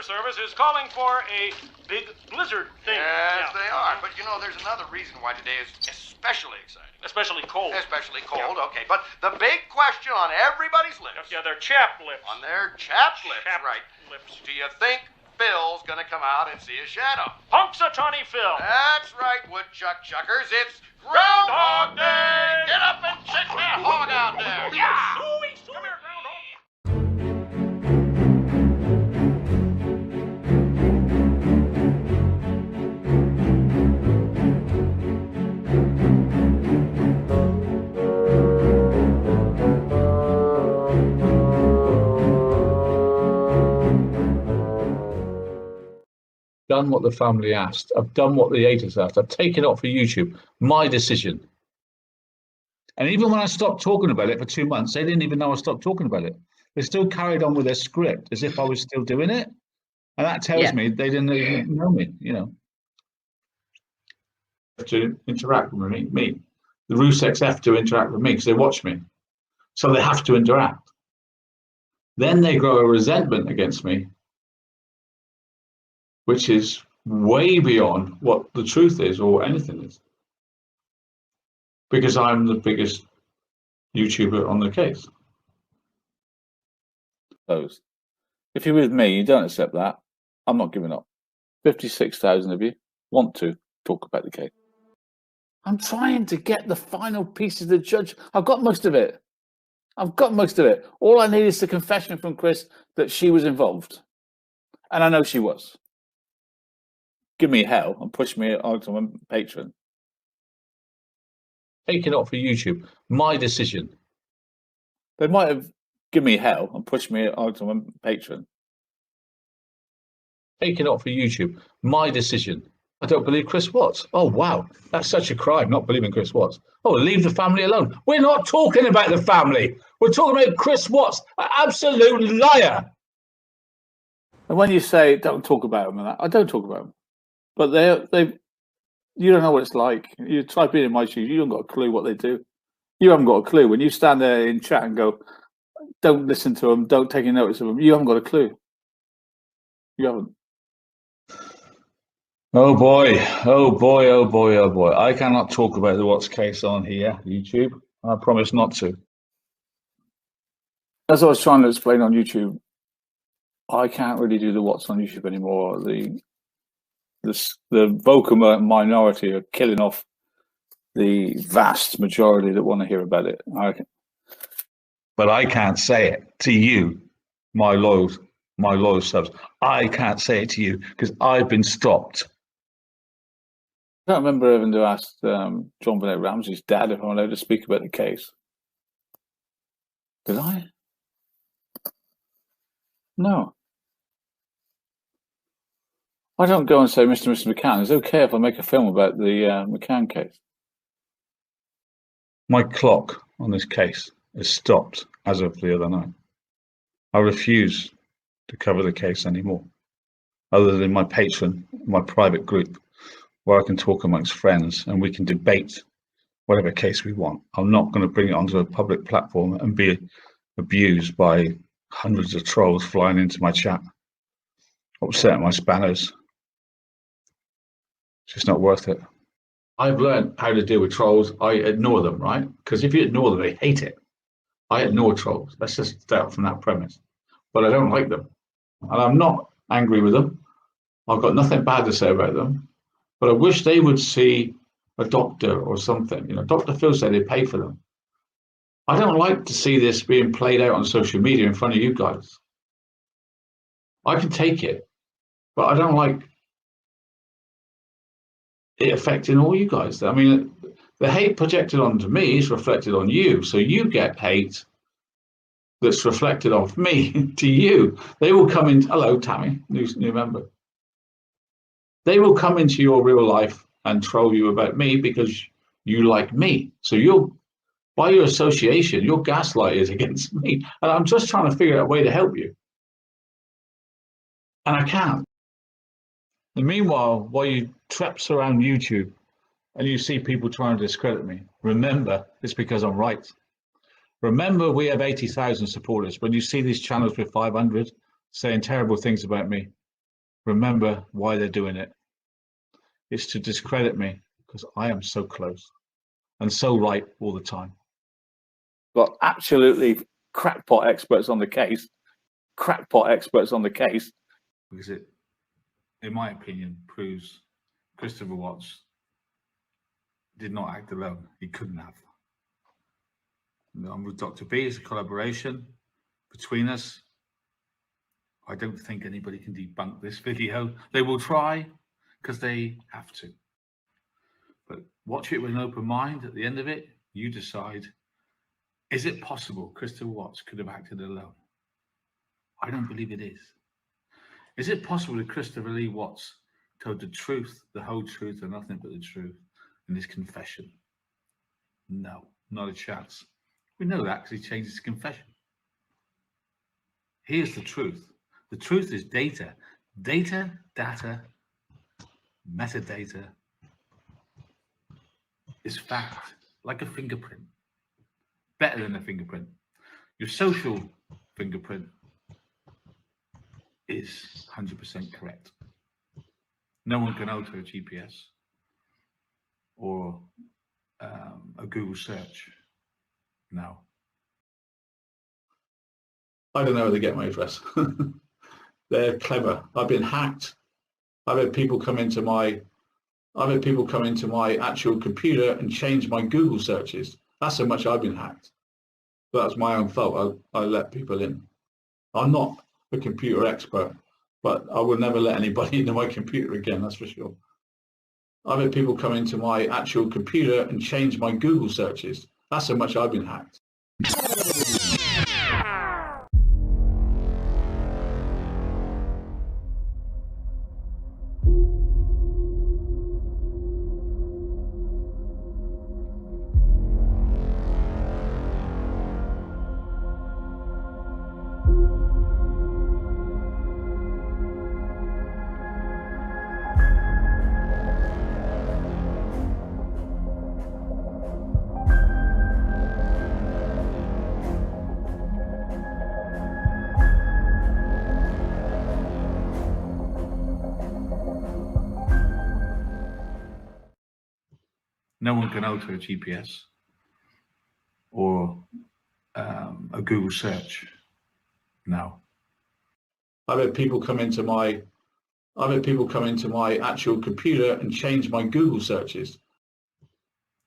Service is calling for a big blizzard thing. Yes, they are. But, you know, there's another reason why today is especially exciting. Especially cold. Especially cold, yeah. Okay. But the big question on everybody's lips. Yeah, their chapped lips. On their chapped lips, right. Lips. Do you think Phil's going to come out and see a shadow? Punxsutawney Phil. That's right, woodchuck chuckers. It's Groundhog Day! Get up and check that hog out there. Yeah! Come here, Groundhog. Done what the family asked. I've done what the haters asked. I've taken it off for YouTube. My decision. And even when I stopped talking about it for 2 months, they didn't even know I stopped talking about it. They still carried on with their script as if I was still doing it. And that tells me they didn't even know me, you know. To interact with me. The Ruseks have to interact with me because they watch me. So they have to interact. Then they grow a resentment against me, which is way beyond what the truth is or anything is. Because I'm the biggest YouTuber on the case. If you're with me, you don't accept that. I'm not giving up. 56,000 of you want to talk about the case. I'm trying to get the final piece of the judge. I've got most of it. All I need is the confession from Chris that she was involved. And I know she was. Give me hell and push me onto my Patreon. Take it off for YouTube. My decision. They might have given me hell and pushed me onto my Patreon. Take it off for YouTube. My decision. I don't believe Chris Watts. Oh, wow. That's such a crime, not believing Chris Watts. Oh, leave the family alone. We're not talking about the family. We're talking about Chris Watts, an absolute liar. And when you say don't talk about him, I don't talk about him. But you don't know what it's like. You try being in my shoes, you haven't got a clue what they do. You haven't got a clue. When you stand there in chat and go, don't listen to them, don't take any notice of them, you haven't got a clue. You haven't. Oh boy. I cannot talk about the Watts case on here, YouTube. I promise not to. As I was trying to explain on YouTube, I can't really do the what's on YouTube anymore. The vocal minority are killing off the vast majority that want to hear about it. But I can't say it to you, my loyal subs. I can't say it to you because I've been stopped. I don't remember having to ask John Bennett Ramsey's dad if I'm allowed to speak about the case. Did I? No. I don't go and say, Mr. McCann, it's okay if I make a film about the McCann case. My clock on this case is stopped as of the other night. I refuse to cover the case anymore, other than my Patreon, my private group, where I can talk amongst friends and we can debate whatever case we want. I'm not going to bring it onto a public platform and be abused by hundreds of trolls flying into my chat, upsetting my spanners. It's just not worth it. I've learned how to deal with trolls. I ignore them, right? Because if you ignore them, they hate it. I ignore trolls. Let's just start from that premise. But I don't like them. And I'm not angry with them. I've got nothing bad to say about them. But I wish they would see a doctor or something. You know, Dr. Phil said he'd pay for them. I don't like to see this being played out on social media in front of you guys. I can take it, but I don't like it affecting all you guys. I mean, the hate projected onto me is reflected on you. So you get hate that's reflected off me to you. They will come in. Hello, Tammy, new member. They will come into your real life and troll you about me because you like me. So you're, by your association, your gaslight is against me. And I'm just trying to figure out a way to help you. And I can't. And meanwhile, while you traps around YouTube and you see people trying to discredit me, remember it's because I'm right. Remember, we have 80,000 supporters. When you see these channels with 500 saying terrible things about me, remember why they're doing it. It's to discredit me because I am so close and so right all the time. Got absolutely crackpot experts on the case. Crackpot experts on the case. Because it, in my opinion, proves Christopher Watts did not act alone. He couldn't have. I'm with Dr. B. It's a collaboration between us. I don't think anybody can debunk this video. They will try because they have to. But watch it with an open mind. At the end of it, you decide, is it possible Christopher Watts could have acted alone? I don't believe it is. Is it possible that Christopher Lee Watts told the truth, the whole truth, and nothing but the truth in his confession? No, not a chance. We know that because he changed his confession. Here's the truth. The truth is data. Data, metadata is fact, like a fingerprint. Better than a fingerprint. Your social fingerprint is 100% correct. No one can alter a GPS or a Google search. No. I don't know how they get my address. They're clever. I've been hacked. I've had people come into my actual computer and change my Google searches. That's how much I've been hacked. But that's my own fault. I let people in. I'm not a computer expert, but I will never let anybody into my computer again, that's for sure. I've had people come into my actual computer and change my Google searches. That's how much I've been hacked. No one can alter a GPS or a Google search now. I've had people come into my actual computer and change my Google searches.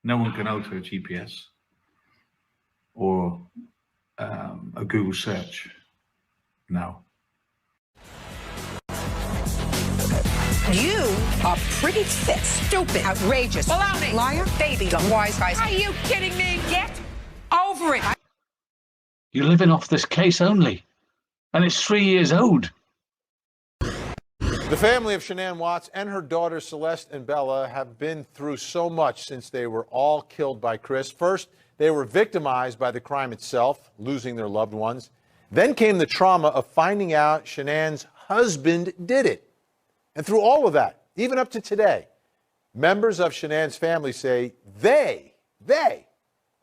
No one can alter a GPS or a Google search now. You are pretty fit, stupid, outrageous, baloney, liar, baby, dumb, wise guys. Are you kidding me? Get over it. You're living off this case only, and it's 3 years old. The family of Shanann Watts and her daughters Celeste and Bella have been through so much since they were all killed by Chris. First, they were victimized by the crime itself, losing their loved ones. Then came the trauma of finding out Shanann's husband did it. And through all of that, even up to today, members of Shanann's family say they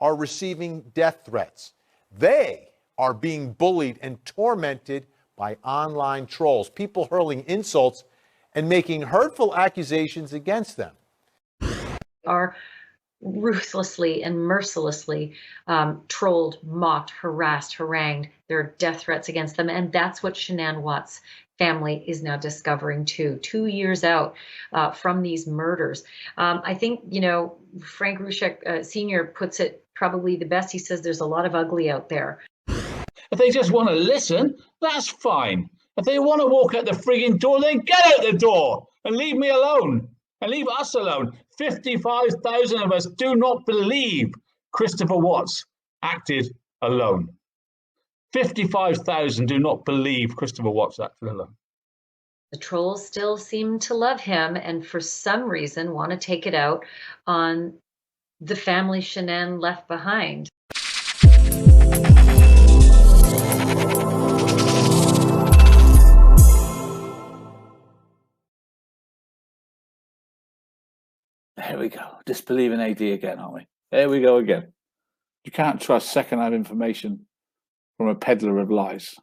are receiving death threats. They are being bullied and tormented by online trolls, people hurling insults and making hurtful accusations against them. Are ruthlessly and mercilessly trolled, mocked, harassed, harangued. There are death threats against them, and that's what Shanann Watts' family is now discovering too, 2 years out from these murders. I think, Frank Rushek Sr. puts it probably the best. He says there's a lot of ugly out there. If they just want to listen, that's fine. If they want to walk out the frigging door, then get out the door and leave me alone and leave us alone. 55,000 of us do not believe Christopher Watts acted alone. 55,000 do not believe Christopher Watts acted alone. The trolls still seem to love him and for some reason want to take it out on the family Shanann left behind. There we go. Disbelieving AD again, aren't we? There we go again. You can't trust second-hand information from a peddler of lies.